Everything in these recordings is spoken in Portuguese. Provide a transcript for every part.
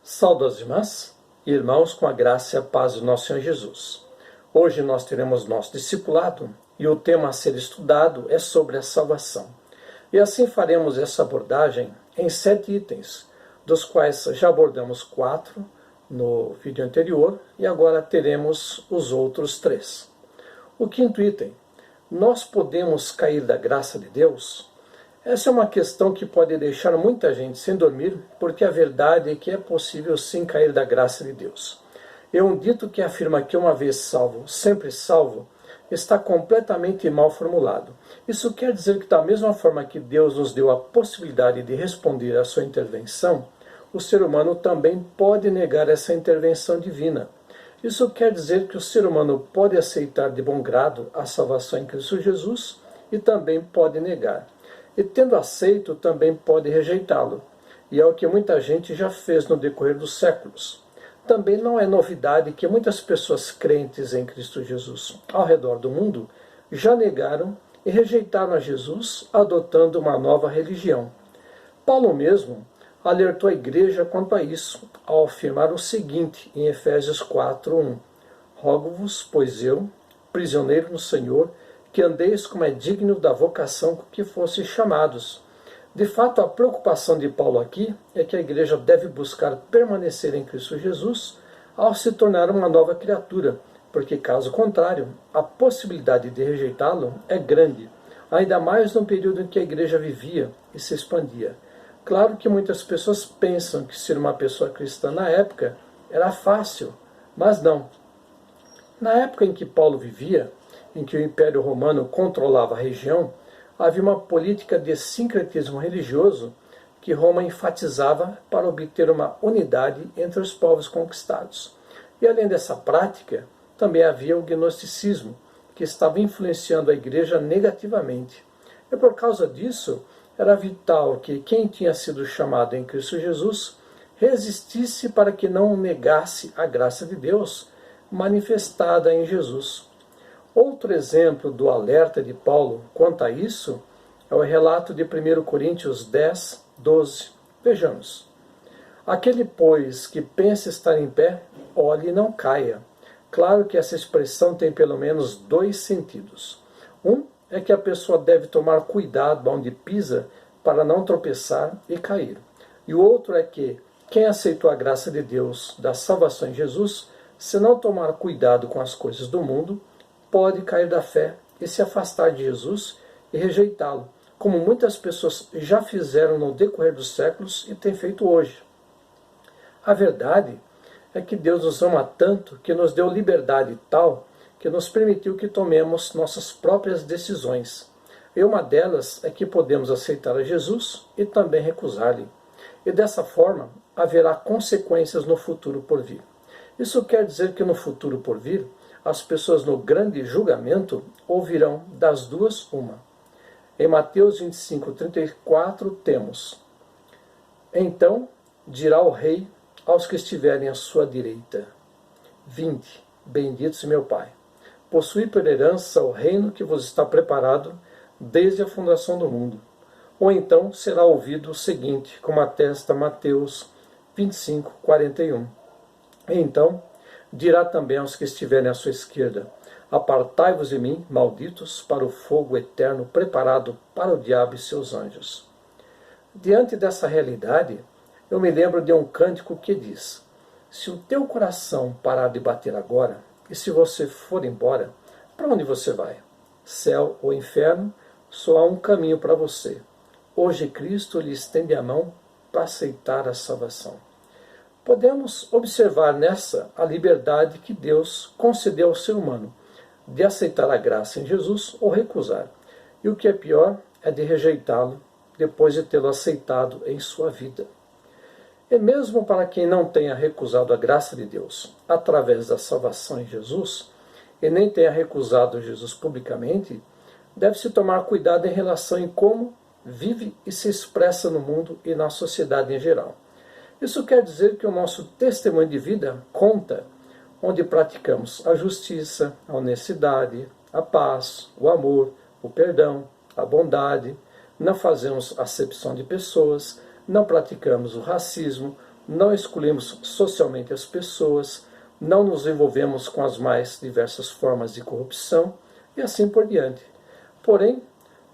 Saudações, irmãs e irmãos, com a graça e a paz do nosso Senhor Jesus. Hoje nós teremos nosso discipulado e o tema a ser estudado é sobre a salvação. E assim faremos essa abordagem em 7 itens, dos quais já abordamos 4 no vídeo anterior e agora teremos os outros 3. O quinto item: nós podemos cair da graça de Deus? Essa é uma questão que pode deixar muita gente sem dormir, porque a verdade é que é possível sim cair da graça de Deus. E um dito que afirma que uma vez salvo, sempre salvo, está completamente mal formulado. Isso quer dizer que da mesma forma que Deus nos deu a possibilidade de responder à sua intervenção, o ser humano também pode negar essa intervenção divina. Isso quer dizer que o ser humano pode aceitar de bom grado a salvação em Cristo Jesus e também pode negar. E tendo aceito, também pode rejeitá-lo. E é o que muita gente já fez no decorrer dos séculos. Também não é novidade que muitas pessoas crentes em Cristo Jesus ao redor do mundo já negaram e rejeitaram a Jesus, adotando uma nova religião. Paulo mesmo alertou a igreja quanto a isso, ao afirmar o seguinte em Efésios 4:1: Rogo-vos, pois eu, prisioneiro no Senhor, que andeis como é digno da vocação com que fostes chamados. De fato, a preocupação de Paulo aqui é que a igreja deve buscar permanecer em Cristo Jesus ao se tornar uma nova criatura, porque caso contrário, a possibilidade de rejeitá-lo é grande, ainda mais no período em que a igreja vivia e se expandia. Claro que muitas pessoas pensam que ser uma pessoa cristã na época era fácil, mas não. Na época em que Paulo vivia, em que o Império Romano controlava a região, havia uma política de sincretismo religioso que Roma enfatizava para obter uma unidade entre os povos conquistados. E além dessa prática, também havia o gnosticismo, que estava influenciando a igreja negativamente. E por causa disso, era vital que quem tinha sido chamado em Cristo Jesus resistisse para que não negasse a graça de Deus manifestada em Jesus. Outro exemplo do alerta de Paulo quanto a isso é o relato de 1 Coríntios 10, 12. Vejamos. Aquele, pois, que pensa estar em pé, olhe e não caia. Claro que essa expressão tem pelo menos 2 sentidos. Um é que a pessoa deve tomar cuidado onde pisa para não tropeçar e cair. E o outro é que quem aceitou a graça de Deus da salvação em Jesus, se não tomar cuidado com as coisas do mundo, pode cair da fé e se afastar de Jesus e rejeitá-lo, como muitas pessoas já fizeram no decorrer dos séculos e têm feito hoje. A verdade é que Deus nos ama tanto que nos deu liberdade tal que nos permitiu que tomemos nossas próprias decisões. E uma delas é que podemos aceitar a Jesus e também recusar-lhe. E dessa forma haverá consequências no futuro por vir. Isso quer dizer que no futuro por vir, as pessoas no grande julgamento ouvirão das duas uma. Em Mateus 25:34 temos: Então dirá o rei aos que estiverem à sua direita: Vinde, benditos meu Pai, possuí por herança o reino que vos está preparado desde a fundação do mundo. Ou então será ouvido o seguinte, como atesta Mateus 25:41. Então dirá também aos que estiverem à sua esquerda: Apartai-vos de mim, malditos, para o fogo eterno preparado para o diabo e seus anjos. Diante dessa realidade, eu me lembro de um cântico que diz: Se o teu coração parar de bater agora, e se você for embora, para onde você vai? Céu ou inferno? Só há um caminho para você. Hoje Cristo lhe estende a mão para aceitar a salvação. Podemos observar nessa a liberdade que Deus concedeu ao ser humano de aceitar a graça em Jesus ou recusar. E o que é pior é de rejeitá-lo depois de tê-lo aceitado em sua vida. E mesmo para quem não tenha recusado a graça de Deus através da salvação em Jesus, e nem tenha recusado Jesus publicamente, deve-se tomar cuidado em relação em como vive e se expressa no mundo e na sociedade em geral. Isso quer dizer que o nosso testemunho de vida conta, onde praticamos a justiça, a honestidade, a paz, o amor, o perdão, a bondade, não fazemos acepção de pessoas, não praticamos o racismo, não excluímos socialmente as pessoas, não nos envolvemos com as mais diversas formas de corrupção e assim por diante. Porém,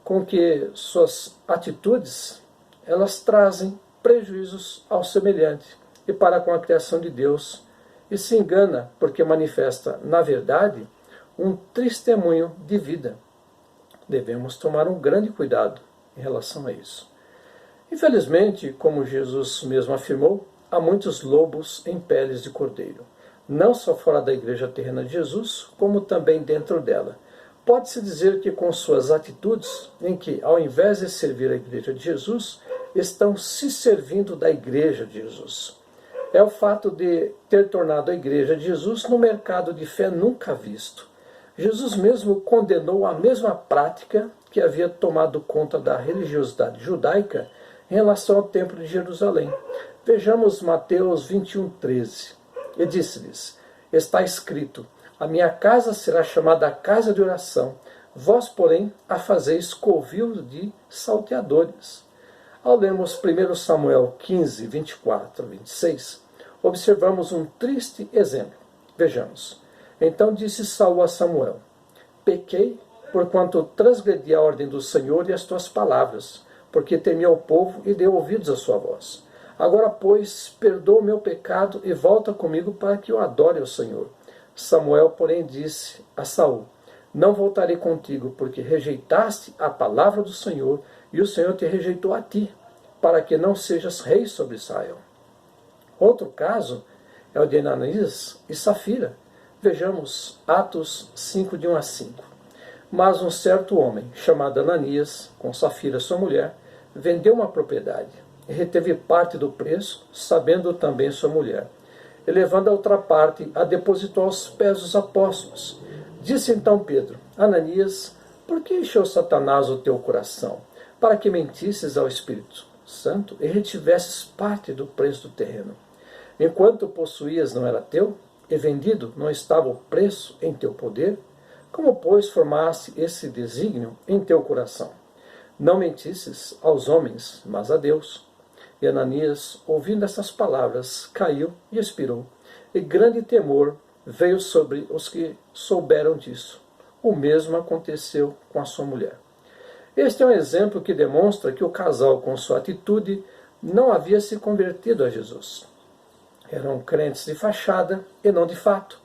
com que suas atitudes, elas trazem prejuízos ao semelhante e para com a criação de Deus, e se engana porque manifesta, na verdade, um testemunho de vida. Devemos tomar um grande cuidado em relação a isso. Infelizmente, como Jesus mesmo afirmou, há muitos lobos em peles de cordeiro, não só fora da igreja terrena de Jesus, como também dentro dela. Pode-se dizer que com suas atitudes, em que, ao invés de servir a igreja de Jesus, estão se servindo da igreja de Jesus. É o fato de ter tornado a igreja de Jesus num mercado de fé nunca visto. Jesus mesmo condenou a mesma prática que havia tomado conta da religiosidade judaica em relação ao templo de Jerusalém. Vejamos Mateus 21:13. E disse-lhes: está escrito, a minha casa será chamada a casa de oração, vós, porém, a fazeis covil de salteadores. Ao lermos 1 Samuel 15, 24 a 26, observamos um triste exemplo. Vejamos. Então disse Saul a Samuel: pequei, porquanto transgredi a ordem do Senhor e as tuas palavras, porque temi ao povo e dei ouvidos à sua voz. Agora, pois, perdoa o meu pecado e volta comigo para que eu adore ao Senhor. Samuel, porém, disse a Saul: não voltarei contigo, porque rejeitaste a palavra do Senhor, e o Senhor te rejeitou a ti, para que não sejas rei sobre Israel. Outro caso é o de Ananias e Safira. Vejamos Atos 5, de 1 a 5. Mas um certo homem, chamado Ananias, com Safira sua mulher, vendeu uma propriedade e reteve parte do preço, sabendo também sua mulher. E levando a outra parte, a depositou aos pés dos apóstolos. Disse então Pedro: Ananias, por que encheu Satanás o teu coração, para que mentisses ao Espírito Santo e retivesses parte do preço do terreno? Enquanto possuías não era teu, e vendido não estava o preço em teu poder? Como, pois, formaste esse desígnio em teu coração? Não mentisses aos homens, mas a Deus. E Ananias, ouvindo estas palavras, caiu e expirou, e grande temor veio sobre os que souberam disso. O mesmo aconteceu com a sua mulher. Este é um exemplo que demonstra que o casal, com sua atitude, não havia se convertido a Jesus. Eram crentes de fachada e não de fato.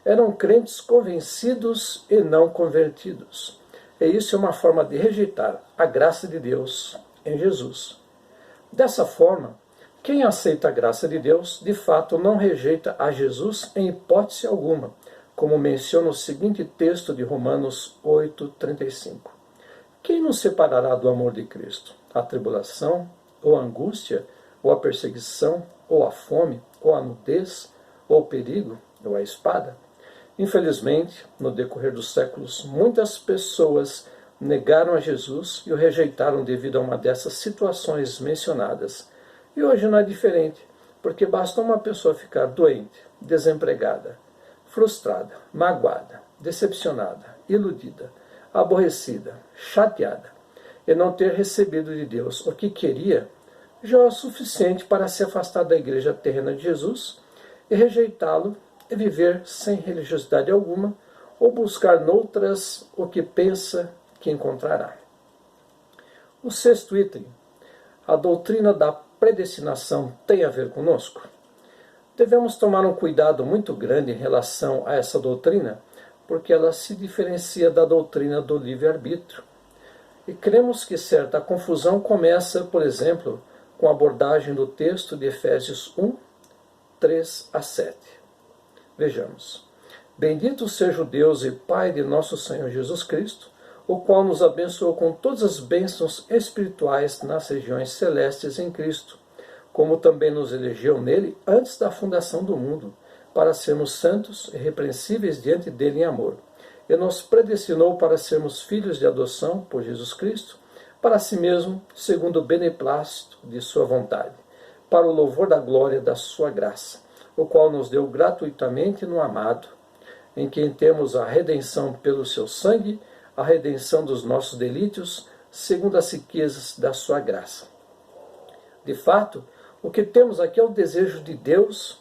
Eram crentes convencidos e não convertidos. E isso é uma forma de rejeitar a graça de Deus em Jesus. Dessa forma, quem aceita a graça de Deus, de fato não rejeita a Jesus em hipótese alguma, como menciona o seguinte texto de Romanos 8:35. Quem nos separará do amor de Cristo? A tribulação, ou a angústia, ou a perseguição, ou a fome, ou a nudez, ou o perigo, ou a espada? Infelizmente, no decorrer dos séculos, muitas pessoas negaram a Jesus e o rejeitaram devido a uma dessas situações mencionadas. E hoje não é diferente, porque basta uma pessoa ficar doente, desempregada, frustrada, magoada, decepcionada, iludida, aborrecida, chateada, e não ter recebido de Deus o que queria, já é o suficiente para se afastar da igreja terrena de Jesus e rejeitá-lo e viver sem religiosidade alguma, ou buscar noutras o que pensa que encontrará. O sexto item: a doutrina da predestinação tem a ver conosco? Devemos tomar um cuidado muito grande em relação a essa doutrina, porque ela se diferencia da doutrina do livre-arbítrio. E cremos que certa confusão começa, por exemplo, com a abordagem do texto de Efésios 1, 3 a 7. Vejamos. Bendito seja o Deus e Pai de nosso Senhor Jesus Cristo, o qual nos abençoou com todas as bênçãos espirituais nas regiões celestes em Cristo, como também nos elegeu nele antes da fundação do mundo, para sermos santos e irrepreensíveis diante dele em amor, e nos predestinou para sermos filhos de adoção por Jesus Cristo, para si mesmo, segundo o beneplácito de sua vontade, para o louvor da glória da sua graça, o qual nos deu gratuitamente no amado, em quem temos a redenção pelo seu sangue, a redenção dos nossos delitos, segundo as riquezas da sua graça. De fato, O que temos aqui é o desejo de Deus,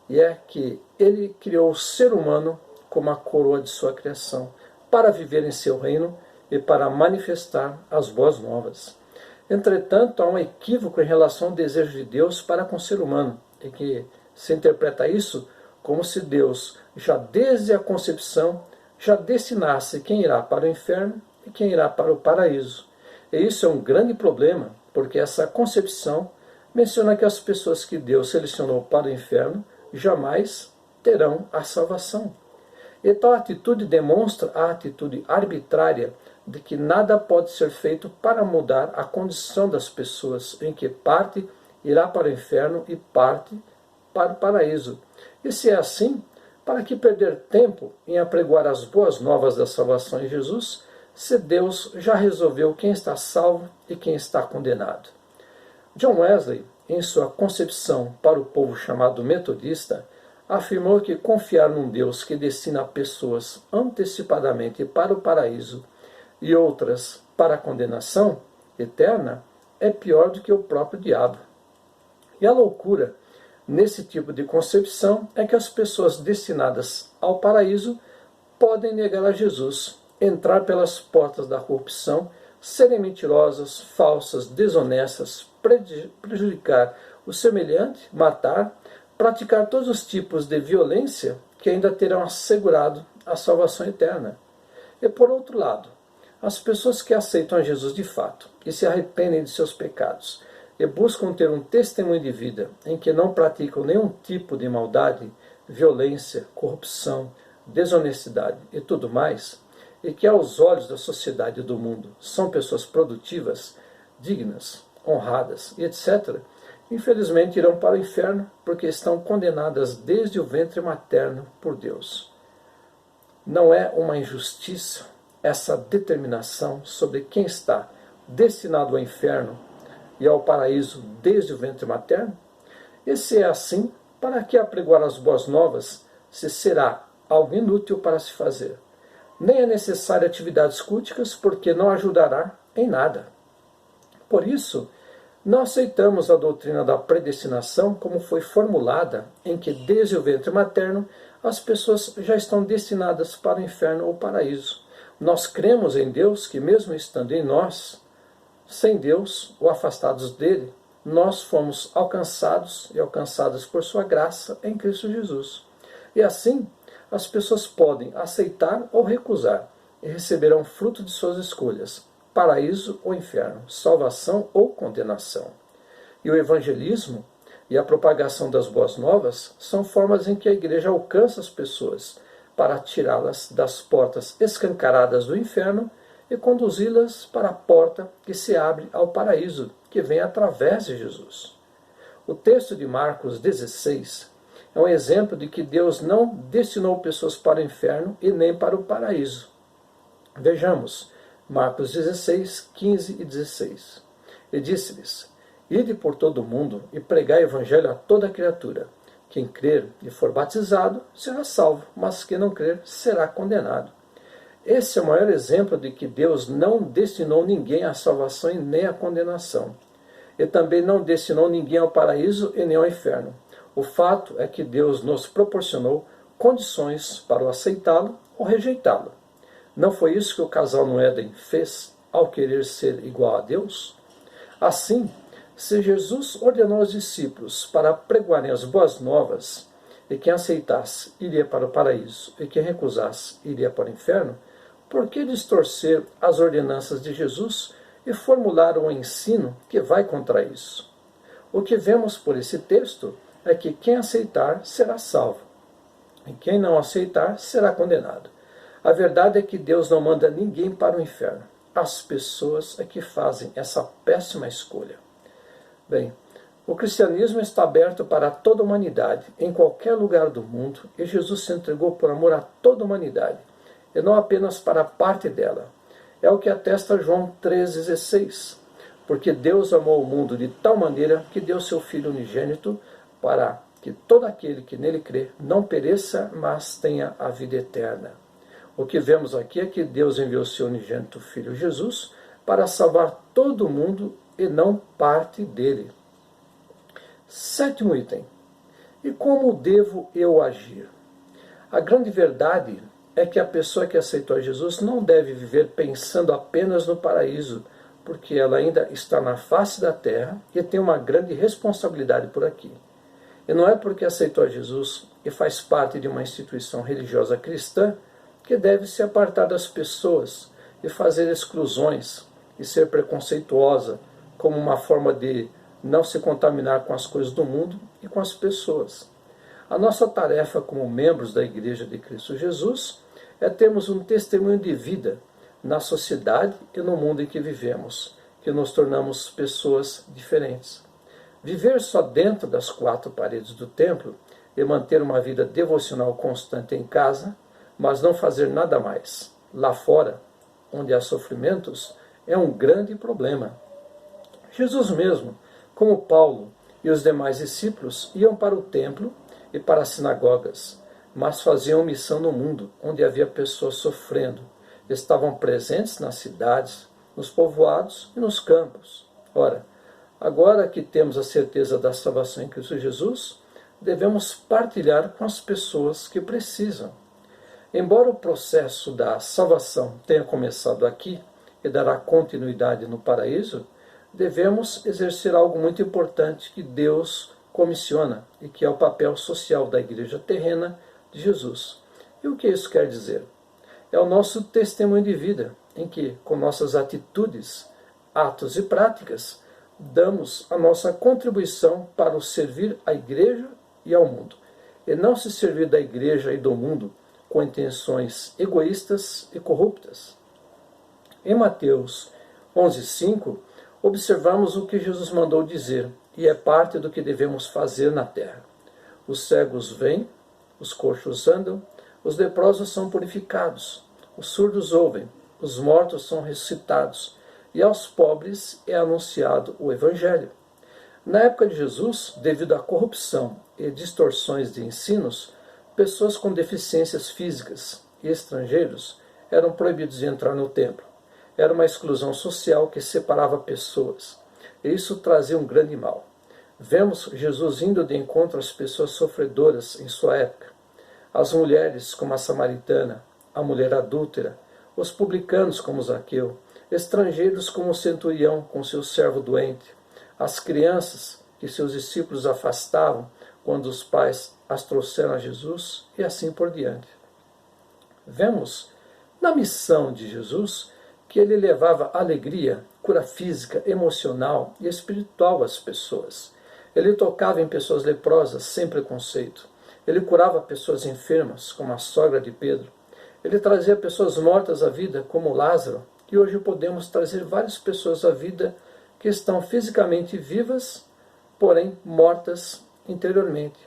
e é que Ele criou o ser humano como a coroa de sua criação, para viver em seu reino e para manifestar as boas novas. Entretanto, há um equívoco em relação ao desejo de Deus para com o ser humano, e que se interpreta isso como se Deus, já desde a concepção, já destinasse quem irá para o inferno e quem irá para o paraíso. E isso é um grande problema, porque essa concepção menciona que as pessoas que Deus selecionou para o inferno jamais terão a salvação. E tal atitude demonstra a atitude arbitrária de que nada pode ser feito para mudar a condição das pessoas, em que parte irá para o inferno e parte para o paraíso. E se é assim, para que perder tempo em apregoar as boas novas da salvação em Jesus, se Deus já resolveu quem está salvo e quem está condenado? John Wesley, em sua concepção para o povo chamado metodista, afirmou que confiar num Deus que destina pessoas antecipadamente para o paraíso e outras para a condenação eterna é pior do que o próprio diabo. E a loucura nesse tipo de concepção é que as pessoas destinadas ao paraíso podem negar a Jesus, entrar pelas portas da corrupção, serem mentirosas, falsas, desonestas, prejudicar o semelhante, matar, praticar todos os tipos de violência que ainda terão assegurado a salvação eterna. E por outro lado, as pessoas que aceitam a Jesus de fato e se arrependem de seus pecados e buscam ter um testemunho de vida em que não praticam nenhum tipo de maldade, violência, corrupção, desonestidade e tudo mais, e que aos olhos da sociedade e do mundo são pessoas produtivas, dignas, honradas e etc., infelizmente irão para o inferno porque estão condenadas desde o ventre materno por Deus. Não é uma injustiça essa determinação sobre quem está destinado ao inferno e ao paraíso desde o ventre materno? E se é assim, para que apregoar as boas novas se será algo inútil para se fazer? Nem é necessária atividades culticas, porque não ajudará em nada. Por isso, não aceitamos a doutrina da predestinação como foi formulada, em que desde o ventre materno as pessoas já estão destinadas para o inferno ou paraíso. Nós cremos em Deus que, mesmo estando em nós, sem Deus ou afastados dele, nós fomos alcançados e alcançadas por sua graça em Cristo Jesus. E assim, as pessoas podem aceitar ou recusar e receberão fruto de suas escolhas, paraíso ou inferno, salvação ou condenação. E o evangelismo e a propagação das boas novas são formas em que a igreja alcança as pessoas para tirá-las das portas escancaradas do inferno e conduzi-las para a porta que se abre ao paraíso, que vem através de Jesus. O texto de Marcos 16 é um exemplo de que Deus não destinou pessoas para o inferno e nem para o paraíso. Vejamos, Marcos 16, 15 e 16. E disse-lhes: Ide por todo o mundo e pregai o evangelho a toda criatura. Quem crer e for batizado será salvo, mas quem não crer será condenado. Esse é o maior exemplo de que Deus não destinou ninguém à salvação e nem à condenação. E também não destinou ninguém ao paraíso e nem ao inferno. O fato é que Deus nos proporcionou condições para o aceitá-lo ou rejeitá-lo. Não foi isso que o casal no Éden fez ao querer ser igual a Deus? Assim, se Jesus ordenou aos discípulos para pregoarem as boas novas, e quem aceitasse iria para o paraíso, e quem recusasse iria para o inferno, por que distorcer as ordenanças de Jesus e formular um ensino que vai contra isso? O que vemos por esse texto é que quem aceitar será salvo, e quem não aceitar será condenado. A verdade é que Deus não manda ninguém para o inferno. As pessoas é que fazem essa péssima escolha. Bem, o cristianismo está aberto para toda a humanidade, em qualquer lugar do mundo, e Jesus se entregou por amor a toda a humanidade, e não apenas para parte dela. É o que atesta João 3,16. Porque Deus amou o mundo de tal maneira que deu seu Filho unigênito para que todo aquele que nele crê não pereça, mas tenha a vida eterna. O que vemos aqui é que Deus enviou seu unigênito Filho Jesus para salvar todo o mundo e não parte dele. Sétimo item. E como devo eu agir? A grande verdade é que a pessoa que aceitou Jesus não deve viver pensando apenas no paraíso, porque ela ainda está na face da terra e tem uma grande responsabilidade por aqui. E não é porque aceitou Jesus e faz parte de uma instituição religiosa cristã que deve se apartar das pessoas e fazer exclusões e ser preconceituosa como uma forma de não se contaminar com as coisas do mundo e com as pessoas. A nossa tarefa como membros da Igreja de Cristo Jesus é termos um testemunho de vida na sociedade e no mundo em que vivemos, que nos tornamos pessoas diferentes. Viver só dentro das quatro paredes do templo e manter uma vida devocional constante em casa, mas não fazer nada mais lá fora, onde há sofrimentos, é um grande problema. Jesus mesmo, como Paulo e os demais discípulos, iam para o templo e para as sinagogas, mas faziam missão no mundo, onde havia pessoas sofrendo. Estavam presentes nas cidades, nos povoados e nos campos. Ora, agora que temos a certeza da salvação em Cristo Jesus, devemos partilhar com as pessoas que precisam. Embora o processo da salvação tenha começado aqui e dará continuidade no paraíso, devemos exercer algo muito importante que Deus comissiona e que é o papel social da igreja terrena de Jesus. E o que isso quer dizer? É o nosso testemunho de vida, em que, com nossas atitudes, atos e práticas, damos a nossa contribuição para o servir à igreja e ao mundo, e não se servir da igreja e do mundo com intenções egoístas e corruptas. Em Mateus 11:5, observamos o que Jesus mandou dizer, e é parte do que devemos fazer na terra. Os cegos vêm, os coxos andam, os leprosos são purificados, os surdos ouvem, os mortos são ressuscitados, e aos pobres é anunciado o Evangelho. Na época de Jesus, devido à corrupção e distorções de ensinos, pessoas com deficiências físicas e estrangeiros eram proibidos de entrar no templo. Era uma exclusão social que separava pessoas, e isso trazia um grande mal. Vemos Jesus indo de encontro às pessoas sofredoras em sua época. As mulheres, como a samaritana, a mulher adúltera, os publicanos, como Zaqueu, estrangeiros como o centurião com seu servo doente, as crianças que seus discípulos afastavam quando os pais as trouxeram a Jesus, e assim por diante. Vemos na missão de Jesus que ele levava alegria, cura física, emocional e espiritual às pessoas. Ele tocava em pessoas leprosas sem preconceito. Ele curava pessoas enfermas, como a sogra de Pedro. Ele trazia pessoas mortas à vida, como Lázaro, e hoje podemos trazer várias pessoas à vida que estão fisicamente vivas, porém mortas interiormente.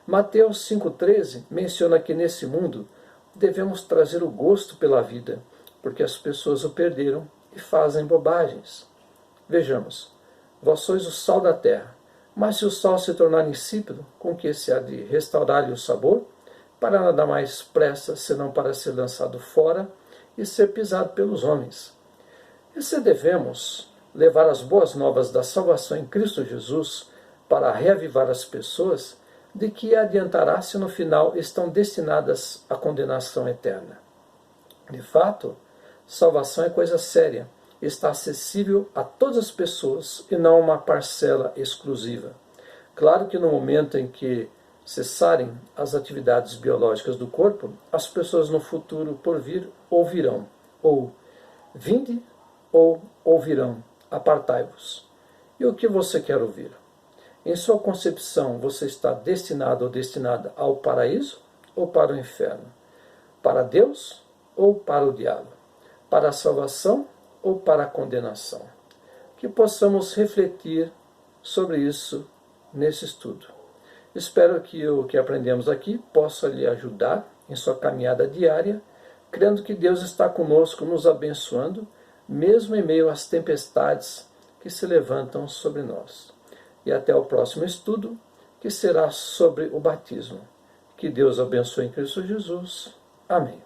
Mateus 5,13 menciona que nesse mundo devemos trazer o gosto pela vida, porque as pessoas o perderam e fazem bobagens. Vejamos, vós sois o sal da terra, mas se o sal se tornar insípido, com que se há de restaurar-lhe o sabor? Para nada mais presta, senão para ser lançado fora e ser pisado pelos homens. E se devemos levar as boas novas da salvação em Cristo Jesus para reavivar as pessoas, de que adiantará se no final estão destinadas à condenação eterna? De fato, salvação é coisa séria, está acessível a todas as pessoas e não a uma parcela exclusiva. Claro que no momento em que cessarem as atividades biológicas do corpo, as pessoas no futuro por vir ouvirão, ou vinde, ou ouvirão, apartai-vos. E o que você quer ouvir? Em sua concepção, você está destinado ou destinada ao paraíso ou para o inferno? Para Deus ou para o diabo? Para a salvação ou para a condenação? Que possamos refletir sobre isso nesse estudo. Espero que o que aprendemos aqui possa lhe ajudar em sua caminhada diária, crendo que Deus está conosco, nos abençoando, mesmo em meio às tempestades que se levantam sobre nós. E até o próximo estudo, que será sobre o batismo. Que Deus abençoe em Cristo Jesus. Amém.